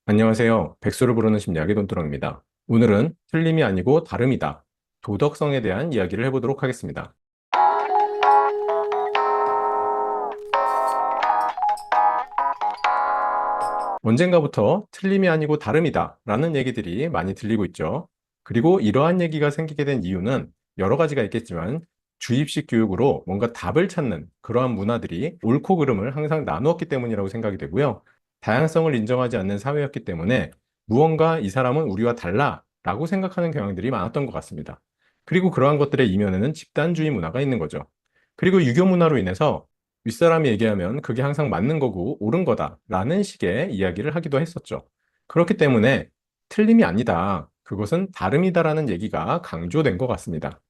안녕하세요. 백수를 부르는 심리학의 돈두렁입니다. 오늘은 틀림이 아니고 다름이다. 도덕성에 대한 이야기를 해보도록 하겠습니다. 언젠가부터 틀림이 아니고 다름이다 라는 얘기들이 많이 들리고 있죠. 그리고 이러한 얘기가 생기게 된 이유는 여러 가지가 있겠지만 주입식 교육으로 뭔가 답을 찾는 그러한 문화들이 옳고 그름을 항상 나누었기 때문이라고 생각이 되고요. 다양성을 인정하지 않는 사회였기 때문에 무언가 이 사람은 우리와 달라 라고 생각하는 경향들이 많았던 것 같습니다. 그리고 그러한 것들의 이면에는 집단주의 문화가 있는 거죠. 그리고 유교 문화로 인해서 윗사람이 얘기하면 그게 항상 맞는 거고 옳은 거다라는 식의 이야기를 하기도 했었죠. 그렇기 때문에 틀림이 아니다. 그것은 다름이다라는 얘기가 강조된 것 같습니다.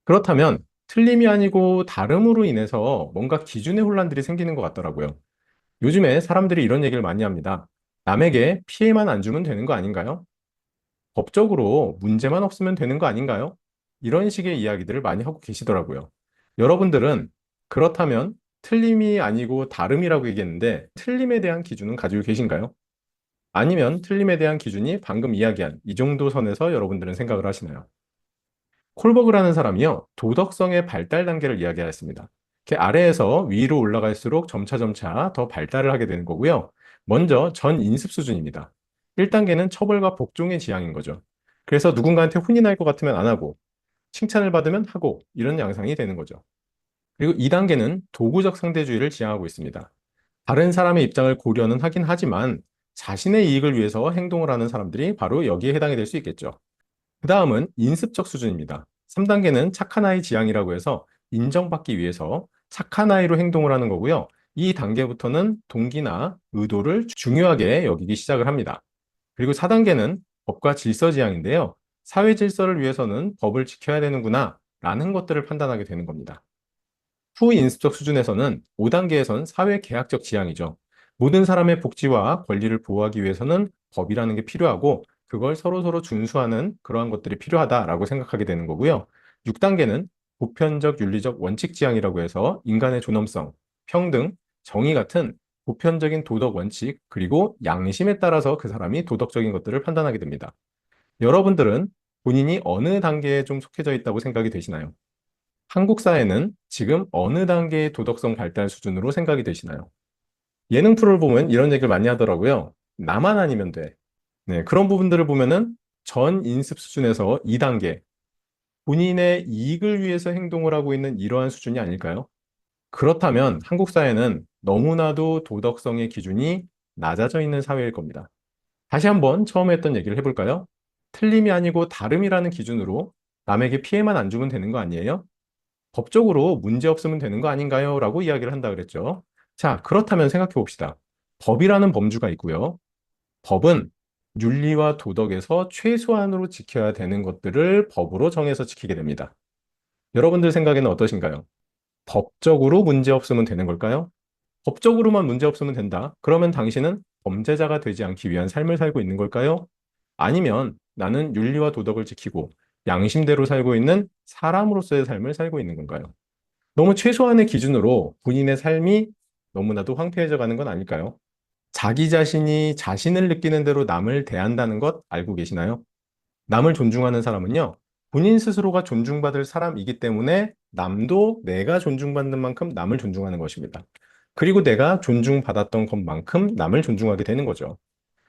그렇다면 틀림이 아니고 다름으로 인해서 뭔가 기준의 혼란들이 생기는 것 같더라고요. 요즘에 사람들이 이런 얘기를 많이 합니다. 남에게 피해만 안 주면 되는 거 아닌가요? 법적으로 문제만 없으면 되는 거 아닌가요? 이런 식의 이야기들을 많이 하고 계시더라고요. 여러분들은 그렇다면 틀림이 아니고 다름이라고 얘기했는데 틀림에 대한 기준은 가지고 계신가요? 아니면 틀림에 대한 기준이 방금 이야기한 이 정도 선에서 여러분들은 생각을 하시나요? 콜버그라는 사람이요, 도덕성의 발달 단계를 이야기하였습니다. 이렇게 아래에서 위로 올라갈수록 점차 더 발달을 하게 되는 거고요. 먼저 전 인습 수준입니다. 1단계는 처벌과 복종의 지향인 거죠. 그래서 누군가한테 혼이 날 것 같으면 안 하고, 칭찬을 받으면 하고, 이런 양상이 되는 거죠. 그리고 2단계는 도구적 상대주의를 지향하고 있습니다. 다른 사람의 입장을 고려는 하긴 하지만 자신의 이익을 위해서 행동을 하는 사람들이 바로 여기에 해당이 될 수 있겠죠. 그 다음은 인습적 수준입니다. 3단계는 착한 아이 지향이라고 해서 인정받기 위해서 착한 아이로 행동을 하는 거고요. 이 단계부터는 동기나 의도를 중요하게 여기기 시작을 합니다. 그리고 4단계는 법과 질서 지향인데요. 사회 질서를 위해서는 법을 지켜야 되는구나 라는 것들을 판단하게 되는 겁니다. 후인습적 수준에서는 5단계에선 사회 계약적 지향이죠. 모든 사람의 복지와 권리를 보호하기 위해서는 법이라는 게 필요하고 그걸 서로서로 준수하는 그러한 것들이 필요하다라고 생각하게 되는 거고요. 6단계는 보편적 윤리적 원칙 지향이라고 해서 인간의 존엄성, 평등, 정의 같은 보편적인 도덕 원칙 그리고 양심에 따라서 그 사람이 도덕적인 것들을 판단하게 됩니다. 여러분들은 본인이 어느 단계에 좀 속해져 있다고 생각이 되시나요? 한국 사회는 지금 어느 단계의 도덕성 발달 수준으로 생각이 되시나요? 예능 프로를 보면 이런 얘기를 많이 하더라고요. 나만 아니면 돼. 네, 그런 부분들을 보면은 전 인습 수준에서 2단계, 본인의 이익을 위해서 행동을 하고 있는 이러한 수준이 아닐까요? 그렇다면 한국 사회는 너무나도 도덕성의 기준이 낮아져 있는 사회일 겁니다. 다시 한번 처음에 했던 얘기를 해볼까요? 틀림이 아니고 다름이라는 기준으로 남에게 피해만 안 주면 되는 거 아니에요? 법적으로 문제 없으면 되는 거 아닌가요? 라고 이야기를 한다 그랬죠. 자, 그렇다면 생각해 봅시다. 법이라는 범주가 있고요. 법은 윤리와 도덕에서 최소한으로 지켜야 되는 것들을 법으로 정해서 지키게 됩니다. 여러분들 생각에는 어떠신가요? 법적으로 문제 없으면 되는 걸까요? 법적으로만 문제 없으면 된다. 그러면 당신은 범죄자가 되지 않기 위한 삶을 살고 있는 걸까요? 아니면 나는 윤리와 도덕을 지키고 양심대로 살고 있는 사람으로서의 삶을 살고 있는 건가요? 너무 최소한의 기준으로 본인의 삶이 너무나도 황폐해져 가는 건 아닐까요? 자기 자신이 자신을 느끼는 대로 남을 대한다는 것 알고 계시나요? 남을 존중하는 사람은요, 본인 스스로가 존중받을 사람이기 때문에 남도 내가 존중받는 만큼 남을 존중하는 것입니다. 그리고 내가 존중받았던 것만큼 남을 존중하게 되는 거죠.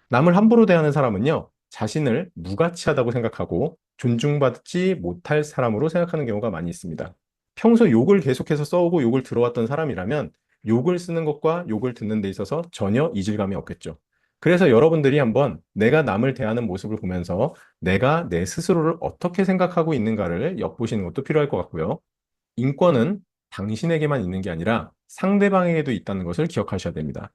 남을 함부로 대하는 사람은요, 자신을 무가치하다고 생각하고 존중받지 못할 사람으로 생각하는 경우가 많이 있습니다. 평소 욕을 계속해서 써오고 욕을 들어왔던 사람이라면 욕을 쓰는 것과 욕을 듣는 데 있어서 전혀 이질감이 없겠죠. 그래서 여러분들이 한번 내가 남을 대하는 모습을 보면서 내가 내 스스로를 어떻게 생각하고 있는가를 엿보시는 것도 필요할 것 같고요. 인권은 당신에게만 있는 게 아니라 상대방에게도 있다는 것을 기억하셔야 됩니다.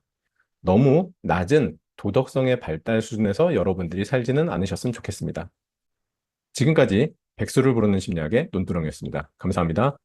너무 낮은 도덕성의 발달 수준에서 여러분들이 살지는 않으셨으면 좋겠습니다. 지금까지 백수를 부르는 심리학의 논두렁이었습니다. 감사합니다.